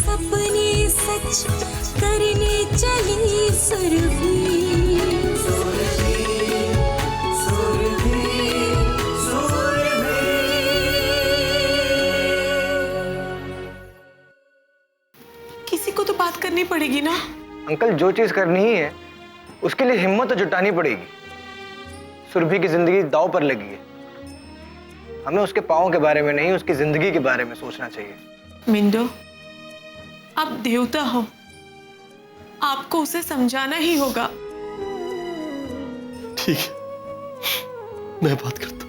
सपने सच करने चली सुरभि। किसी को तो बात करनी पड़ेगी ना। अंकल, जो चीज करनी ही है उसके लिए हिम्मत तो जुटानी पड़ेगी। सुरभि की जिंदगी दांव पर लगी है। हमें उसके पाँव के बारे में नहीं, उसकी जिंदगी के बारे में सोचना चाहिए। मिंदो, आप देवता हो, आपको उसे समझाना ही होगा। ठीक है, मैं बात करता हूं।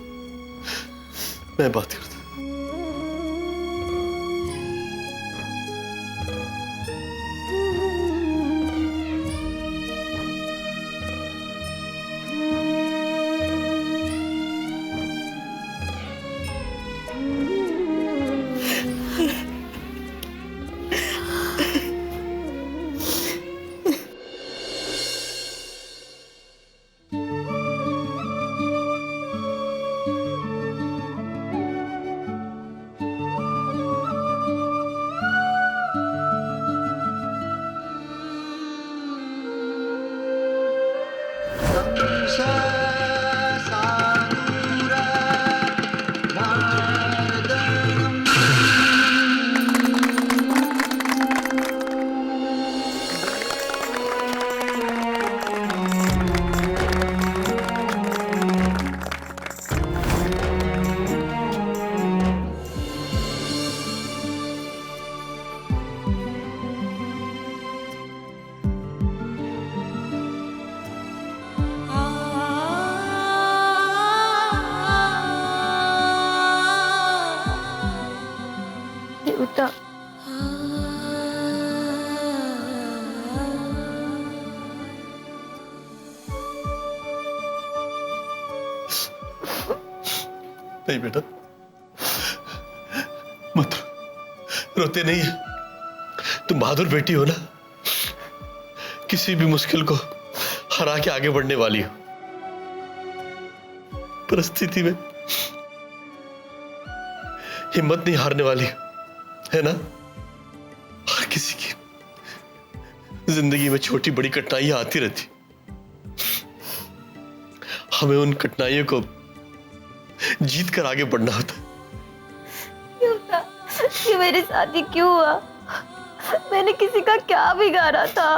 देवता, नहीं बेटा, मत रोते नहीं है। तुम बहादुर बेटी हो ना, किसी भी मुश्किल को हरा के आगे बढ़ने वाली हो। परिस्थिति में हिम्मत नहीं हारने वाली है ना। हर किसी की जिंदगी में छोटी बड़ी कठिनाइयां आती रहती, हमें उन कठिनाइयों को जीत कर आगे बढ़ना होता है। देवता, ये मेरे साथ ही क्यों हुआ? मैंने किसी का क्या बिगाड़ा था?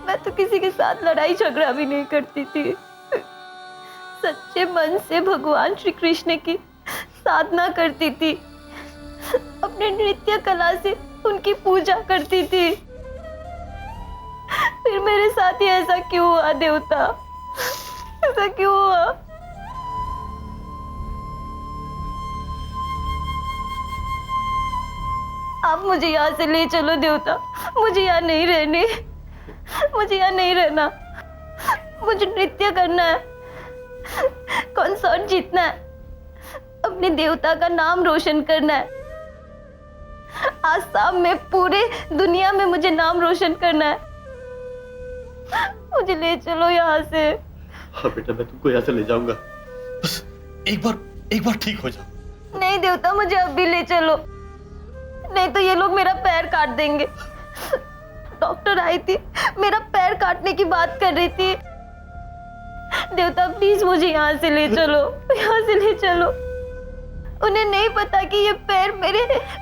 मैं तो किसी के साथ लड़ाई झगड़ा भी नहीं करती थी। सच्चे मन से भगवान श्री कृष्ण की साधना करती थी, अपने नृत्य कला से उनकी पूजा करती थी। फिर मेरे साथ ही ऐसा क्यों हुआ देवता? ऐसा क्यों हुआ? आप मुझे यहाँ से ले चलो देवता, मुझे यहाँ नहीं रहने, मुझे यहाँ नहीं रहना। मुझे नृत्य करना है, कॉन्सर्ट जीतना है, अपने देवता का नाम रोशन करना है। आसाम में, पूरे दुनिया में मुझे नाम रोशन करना है। मुझे ले चलो यहाँ से। हाँ बेटा, मैं तुमको यहाँ से ले जाऊंगा, बस एक बार ठीक हो जाओ। नहीं देवता, मुझे अब भी ले चलो, नहीं तो ये लोग मेरा पैर काट देंगे। डॉक्टर आई थी, मेरा पैर काटने की बात कर रही थी। देवता प्लीज मुझे यहाँ से ले चलो, यहाँ से ले चलो। उन्हें नहीं पता कि ये पैर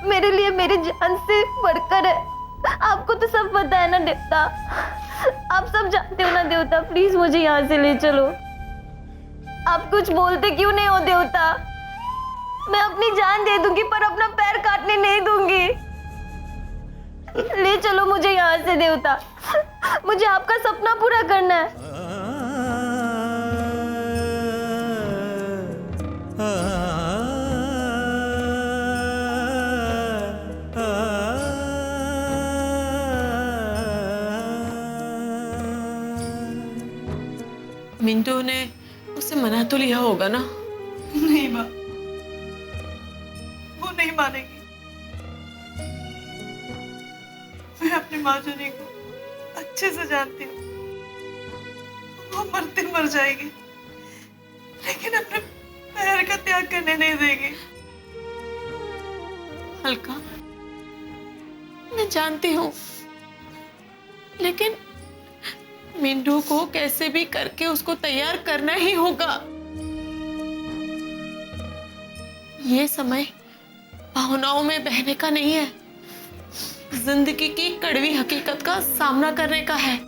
मेरे लिए मेरी जान से बढ़कर है। आपको तो सब पता है ना देवता, आप सब जानते हो ना देवता। प्लीज मुझे यहाँ से ले चलो। आप कुछ बोलते क्यों नहीं हो देवता? मैं अपनी जान दे दूंगी पर अपना पैर काटने नहीं दूंगी। ले चलो मुझे यहाँ से देवता, मुझे आपका सपना पूरा करना है। मिंटो ने उसे मना तो लिया होगा ना? नहीं माँ, वो नहीं मानेगी। मैं अपनी माँ जानी को अच्छे से जानती हूँ। वो मरते मर जाएगी, लेकिन अपने पैर का त्याग करने नहीं देगी। हल्का, मैं जानती हूँ, लेकिन मिंटू को कैसे भी करके उसको तैयार करना ही होगा। ये समय भावनाओं में बहने का नहीं है, जिंदगी की कड़वी हकीकत का सामना करने का है।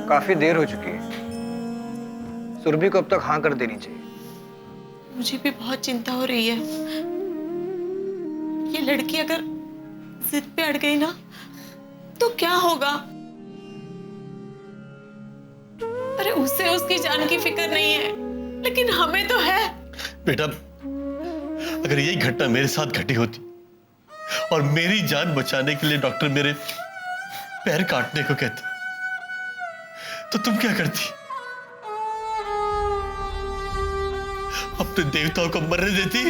काफी देर हो चुकी है, सुरभि को अब तक हाँ कर देनी चाहिए। मुझे भी बहुत चिंता हो रही है। ये लड़की अगर जिद पे अड़ गई ना तो क्या होगा? अरे उसे उसकी जान की फिक्र नहीं है, लेकिन हमें तो है। बेटा, अगर यही घटना मेरे साथ घटी होती और मेरी जान बचाने के लिए डॉक्टर मेरे पैर काटने को कहते तो तुम क्या करती? अपने देवताओं को मरने देती?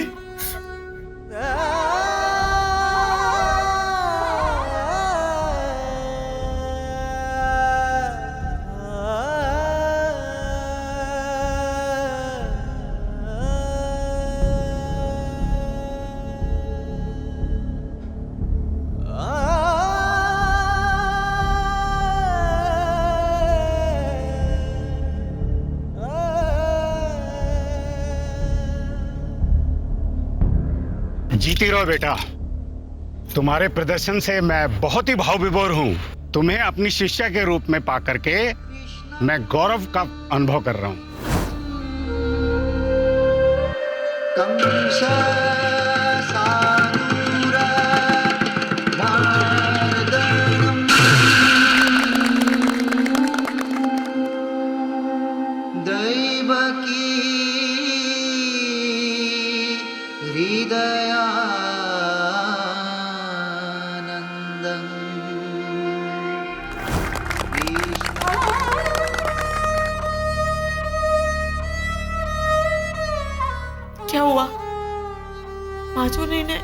जीती रहो बेटा। तुम्हारे प्रदर्शन से मैं बहुत ही भाव विभोर हूँ। तुम्हें अपनी शिष्या के रूप में पा करके मैं गौरव का अनुभव कर रहा हूँ। क्या हुआ? माजुनी ने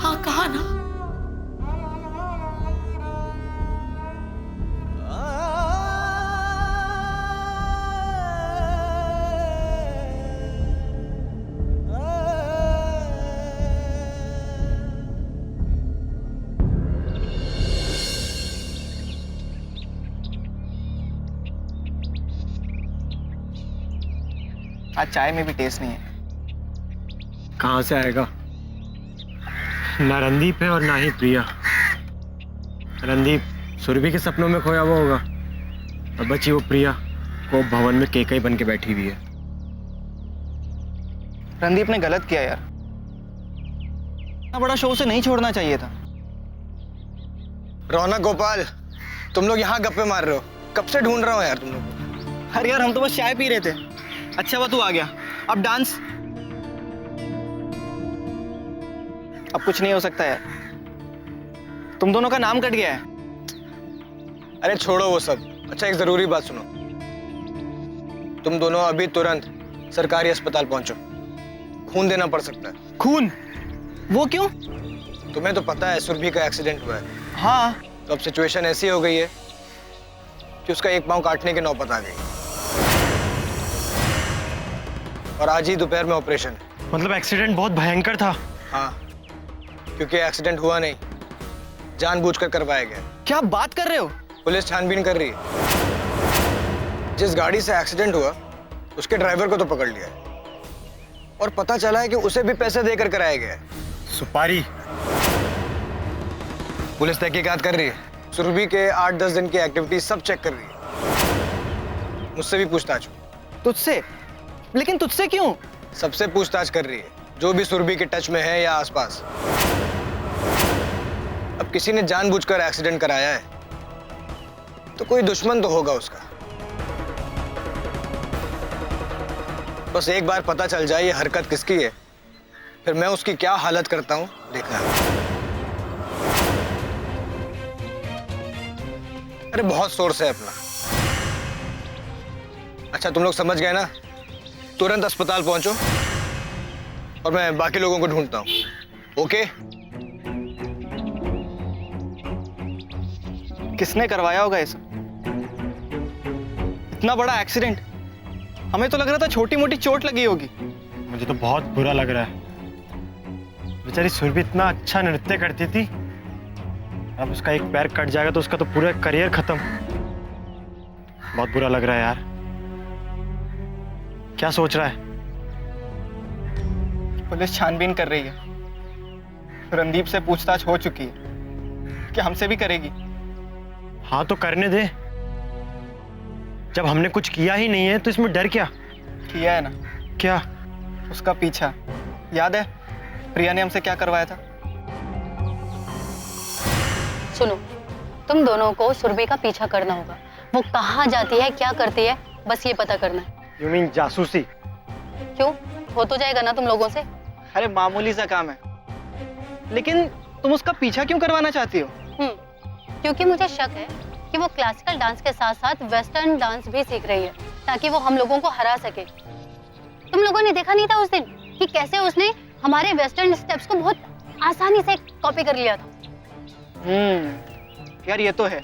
हाँ कहा ना? आज चाय में भी टेस्ट नहीं है। कहाँ से आएगा? ना रणदीप है और ना ही प्रिया। रणदीप सुरभि के सपनों में खोया हुआ होगा और बची वो प्रिया को भवन में केकई बन के बैठी हुई है। रणदीप ने गलत किया यार, इतना बड़ा शो उसे नहीं छोड़ना चाहिए था। रौनक, गोपाल, तुम लोग यहाँ गप्पे मार रहे हो? कब से ढूंढ रहा हूँ यार तुम लोग को। अरे यार हम तो बस चाय पी रहे थे। अच्छा हुआ तू आ गया। अब डांस? अब कुछ नहीं हो सकता यार, तुम दोनों का नाम कट गया है। अरे छोड़ो वो सब। अच्छा एक जरूरी बात सुनो, तुम दोनों अभी तुरंत सरकारी अस्पताल पहुंचो, खून देना पड़ सकता है। खून? वो क्यों? तुम्हें तो पता है सुरभि का एक्सीडेंट हुआ है। हाँ। तो अब सिचुएशन ऐसी हो गई है कि उसका एक पांव काटने की नौबत आ गई और आज ही दोपहर में ऑपरेशन है। मतलब एक्सीडेंट बहुत भयंकर था? हाँ, क्योंकि एक्सीडेंट हुआ नहीं, जानबूझकर करवाया गया। क्या बात कर रहे हो? पुलिस छानबीन कर रही है। जिस गाड़ी से एक्सीडेंट हुआ उसके ड्राइवर को तो पकड़ लिया है और पता चला है कि उसे भी पैसे देकर कराया गया है। सुपारी? पुलिस तहकीकात कर रही है, सुरभि के 8-10 दिन की एक्टिविटी सब चेक कर रही है। मुझसे भी पूछताछ। तुझसे? लेकिन तुझसे क्यों? सबसे पूछताछ कर रही है, जो भी सुरभि के टच में है या आसपास। अब किसी ने जानबूझकर एक्सीडेंट कराया है तो कोई दुश्मन तो होगा उसका। बस एक बार पता चल जाए ये हरकत किसकी है, फिर मैं उसकी क्या हालत करता हूं देखना है। अरे बहुत सोर्स है अपना। अच्छा तुम लोग समझ गए ना, तुरंत अस्पताल पहुंचो और मैं बाकी लोगों को ढूंढता हूं। ओके? किसने करवाया होगा ये सब? इतना बड़ा एक्सीडेंट, हमें तो लग रहा था छोटी मोटी चोट लगी होगी। मुझे तो बहुत बुरा लग रहा है। बेचारी सुरभि इतना अच्छा नृत्य करती थी, अब उसका एक पैर कट जाएगा तो उसका तो पूरा करियर खत्म। बहुत बुरा लग रहा है यार। क्या सोच रहा है? पुलिस छानबीन कर रही है, रणदीप से पूछताछ हो चुकी है, क्या हमसे भी करेगी? हाँ तो करने दे, जब हमने कुछ किया ही नहीं है तो इसमें डर क्या? किया है ना। क्या? उसका पीछा याद है, प्रिया ने हमसे क्या करवाया था? सुनो, तुम दोनों को सुरभि का पीछा करना होगा। वो कहाँ जाती है, क्या करती है, बस ये पता करना है। यू मीन जासूसी? क्यों, हो तो जाएगा ना तुम लोगों से। अरे मामूली सा काम है, लेकिन तुम उसका पीछा क्यों करवाना चाहती हो? क्योंकि मुझे शक है कि वो क्लासिकल डांस के साथ साथ वेस्टर्न डांस भी सीख रही है, ताकि वो हम लोगों को हरा सके। तुम लोगों ने देखा नहीं था उस दिन कि कैसे उसने हमारे वेस्टर्न स्टेप्स को बहुत आसानी से कॉपी कर लिया था। यार ये तो है।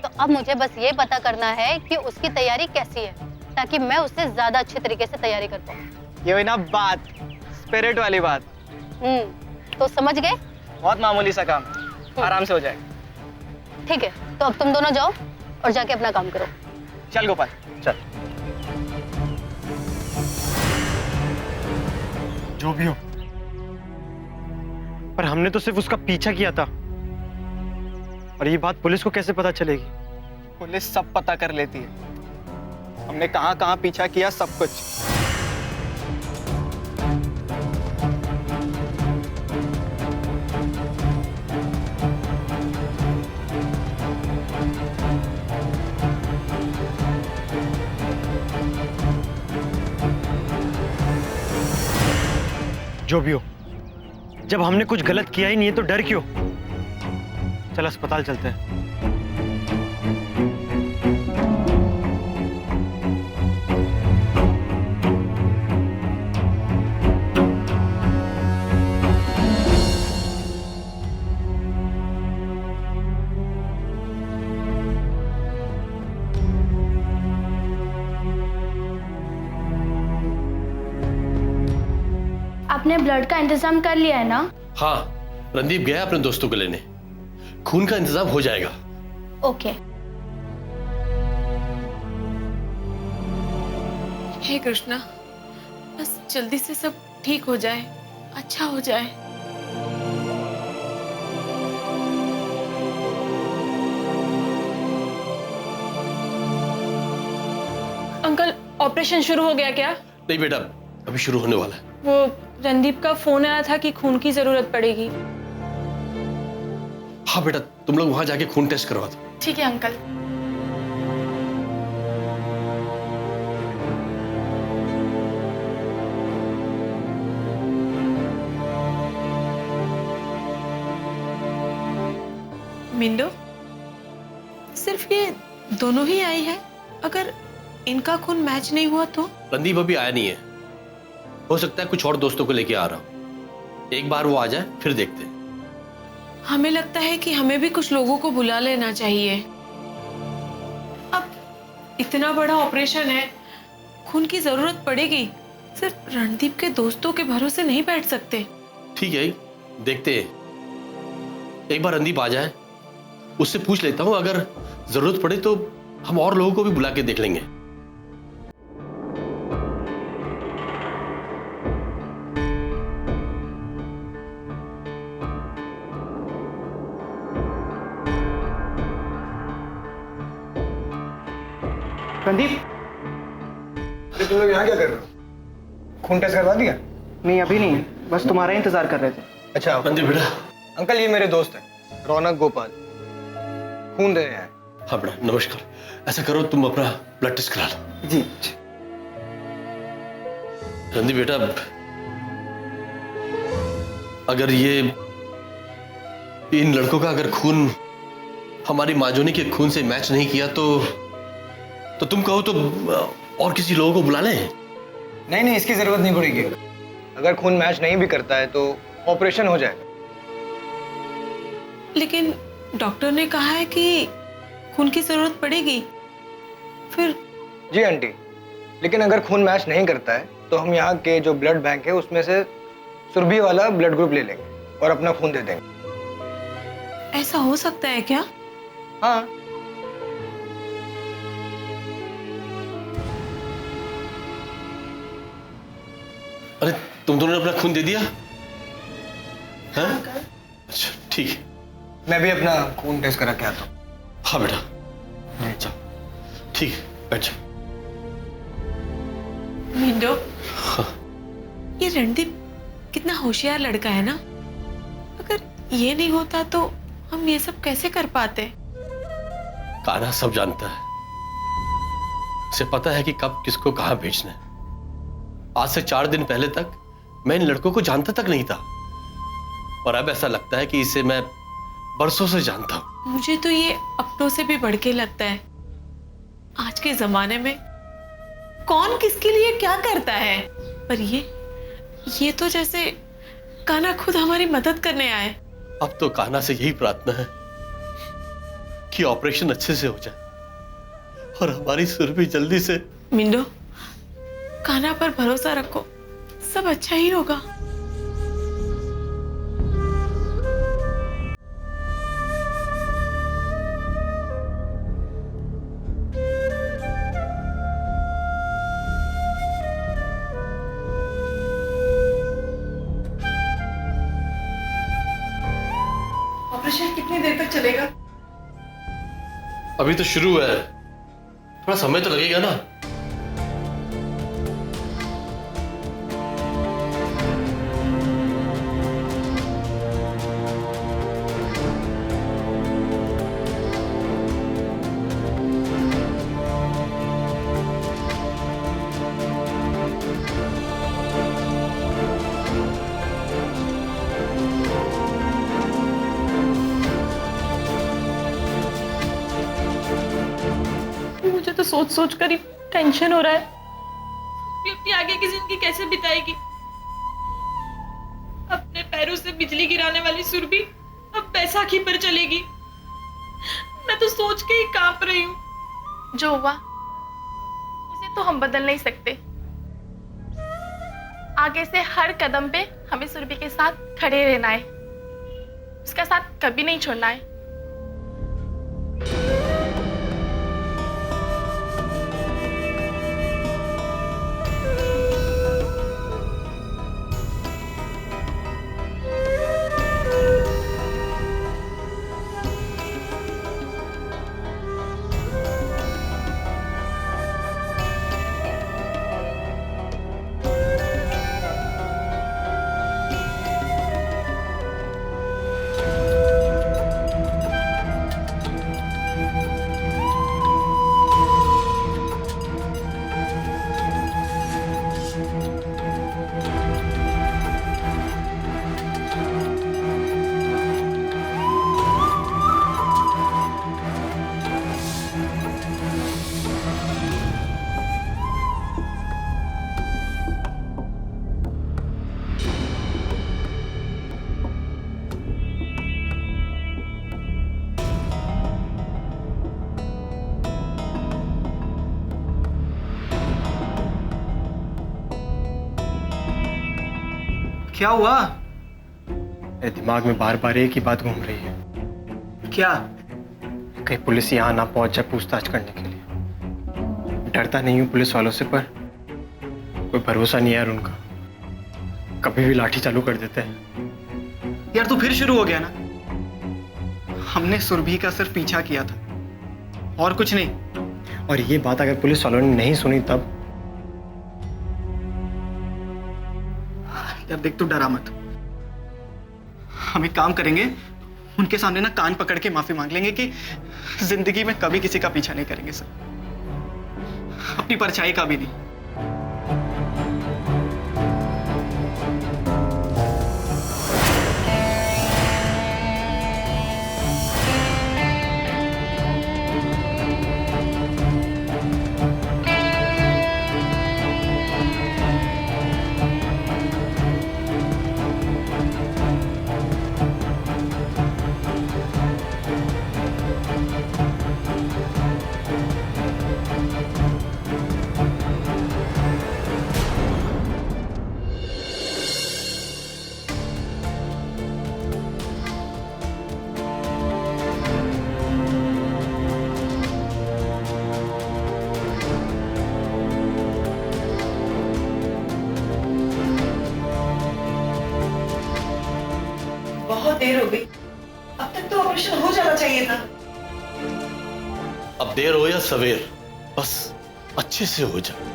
तो अब मुझे बस ये पता करना है कि उसकी तैयारी कैसी है, ताकि मैं उससे ज्यादा अच्छे तरीके से तैयारी कर पाऊँ। ये हुई ना बात, स्पिरिट वाली बात। तो समझ गए? बहुत मामूली सा काम, आराम से हो जाएगा। ठीक है, तो अब तुम दोनों जाओ और जाके अपना काम करो। चल गोपाल, चल। जो भी हो, पर हमने तो सिर्फ उसका पीछा किया था, और ये बात पुलिस को कैसे पता चलेगी? पुलिस सब पता कर लेती है, हमने कहाँ कहाँ पीछा किया, सब कुछ। जो भी हो, जब हमने कुछ गलत किया ही नहीं है तो डर क्यों? चल अस्पताल चलते हैं। आपने ब्लड का इंतजाम कर लिया है ना? हाँ, रणदीप गया अपने दोस्तों को लेने, खून का इंतजाम हो जाएगा। ओके। हे कृष्णा, बस जल्दी से सब ठीक हो जाए, अच्छा हो जाए। अंकल, ऑपरेशन शुरू हो गया क्या? नहीं बेटा, अभी शुरू होने वाला है। वो रणदीप का फोन आया था कि खून की जरूरत पड़ेगी। हाँ बेटा, तुम लोग वहां जाके खून टेस्ट करवा दो। ठीक है अंकल। मिंदो, सिर्फ ये दोनों ही आई है? अगर इनका खून मैच नहीं हुआ तो? रणदीप अभी आया नहीं है, हो सकता है कुछ और दोस्तों को लेके आ रहा हूं। एक बार वो आ जाए फिर देखते हैं। हमें लगता है कि हमें भी कुछ लोगों को बुला लेना चाहिए। अब इतना बड़ा ऑपरेशन है, खून की जरूरत पड़ेगी, सिर्फ रणदीप के दोस्तों के भरोसे नहीं बैठ सकते। ठीक है, देखते हैं। एक बार रणदीप आ जाए, उससे पूछ लेता हूं, अगर जरूरत पड़े तो हम और लोगों को भी बुला के देख लेंगे। रणदीप, तुम लोग यहाँ क्या कर रहे हो? खून टेस्ट करवा दिया? नहीं अभी नहीं, बस तुम्हारा इंतजार कर रहे थे। अच्छा रणदीप बेटा। अंकल ये मेरे दोस्त हैं, रौनक गोपाल, खून दे रहे हैं। हाँ बेटा, नमस्कार। ऐसा करो, तुम अपना ब्लड टेस्ट करा लो। जी। रणदीप बेटा, अगर ये इन लड़कों का अगर खून हमारी माजोनी के खून से मैच नहीं किया तो तुम कहो तो और किसी लोगों को बुला लें? नहीं नहीं, इसकी जरूरत नहीं पड़ेगी। अगर खून मैच नहीं भी करता है तो ऑपरेशन हो जाएगा। लेकिन डॉक्टर ने कहा है कि खून की जरूरत पड़ेगी। फिर? जी आंटी, लेकिन अगर खून मैच नहीं करता है तो हम यहाँ के जो ब्लड बैंक है उसमें से सुरभि वाला ब्लड ग्रुप ले लेंगे और अपना खून दे देंगे। ऐसा हो सकता है क्या? हाँ। अरे तुम दोनों ने अपना खून दे दिया? हाँ? अच्छा ठीक है। मैं भी अपना खून टेस्ट करा के आता हूँ। हाँ बेटा, जाओ। ठीक है, बैठ जाओ। मिंडो, ये रणदीप कितना होशियार लड़का है ना। अगर ये नहीं होता तो हम ये सब कैसे कर पाते? कान्हा सब जानता है। उसे पता है कि कब किसको कहां भेजना है। आज से 4 दिन पहले तक मैं इन लड़कों को जानता तक नहीं था, और अब ऐसा लगता है कि इसे मैं बरसों से जानता हूं। मुझे तो ये अपनों से भी बढ़ के लगता है। आज के जमाने में कौन किसके लिए क्या करता है, पर ये तो जैसे कान्हा खुद हमारी मदद करने आए। अब तो कान्हा से यही प्रार्थना है कि ऑपरेशन अच्छे से हो जाए और हमारी सुरभि जल्दी से। मिंडो, कान्हा पर भरोसा रखो, सब अच्छा ही होगा। ऑपरेशन कितनी देर तक चलेगा? अभी तो शुरू है, थोड़ा समय तो लगेगा ना। मुझे तो सोच सोच कर ही टेंशन हो रहा है कि अपनी आगे की जिंदगी कैसे बिताएगी। अपने पैरों से बिजली गिराने वाली सुरभि अब बैसाखी पर चलेगी। मैं तो सोच के ही कांप रही हूँ। जो हुआ उसे तो हम बदल नहीं सकते। आगे से हर कदम पे हमें सुरभि के साथ खड़े रहना है, उसका साथ कभी नहीं छोड़ना है। क्या हुआ? मेरे दिमाग में बार बार एक ही बात घूम रही है। क्या? कहीं पुलिस यहाँ ना पहुंच जाए पूछताछ करने के लिए। डरता नहीं हूँ पुलिस वालों से, पर कोई भरोसा नहीं है यार उनका, कभी भी लाठी चालू कर देते हैं। यार तो फिर शुरू हो गया ना। हमने सुरभि का सिर्फ पीछा किया था और कुछ नहीं। और ये बात अगर पुलिस वालों ने नहीं सुनी तब? यार देख, तू डरा मत। हम एक काम करेंगे, उनके सामने ना कान पकड़ के माफी मांग लेंगे कि जिंदगी में कभी किसी का पीछा नहीं करेंगे सर, अपनी परछाई का भी नहीं। बहुत देर हो गई, अब तक तो ऑपरेशन हो जाना चाहिए था। अब देर हो या सवेर, बस अच्छे से हो जाए।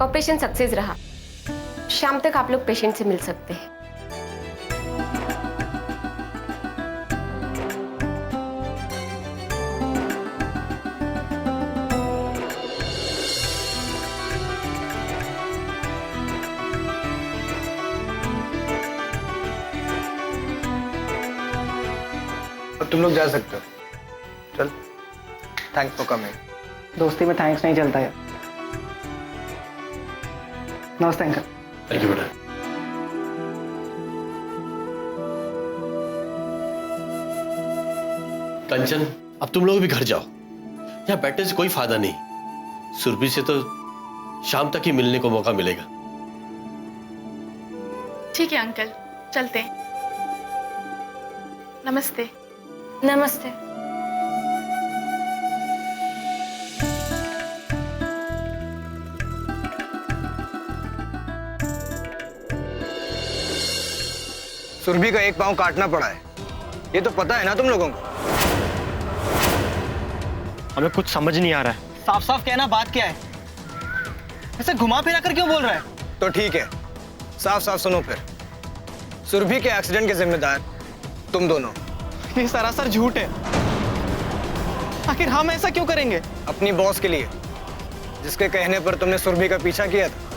ऑपरेशन सक्सेस रहा। शाम तक आप लोग पेशेंट से मिल सकते हैं। अब तुम लोग जा सकते हो। चल, थैंक्स फॉर कमिंग। दोस्ती में थैंक्स नहीं चलता है। नमस्ते अंकल। थैंक यू बेटा। कंचन, अब तुम लोग भी घर जाओ। यहाँ बैठने से कोई फायदा नहीं। सुरभि से तो शाम तक ही मिलने को मौका मिलेगा। ठीक है अंकल, चलते हैं। नमस्ते। नमस्ते। सुरभि का एक पांव काटना पड़ा है, ये तो पता है ना तुम लोगों को। हमें कुछ समझ नहीं आ रहा है। साफ साफ कहना, बात क्या है? ऐसे घुमा फिरा कर क्यों बोल रहा है? तो ठीक है, साफ साफ सुनो फिर। सुरभि के एक्सीडेंट के जिम्मेदार तुम दोनों। ये सरासर झूठ है। आखिर हम ऐसा क्यों करेंगे? अपनी बॉस के लिए, जिसके कहने पर तुमने सुरभि का पीछा किया था।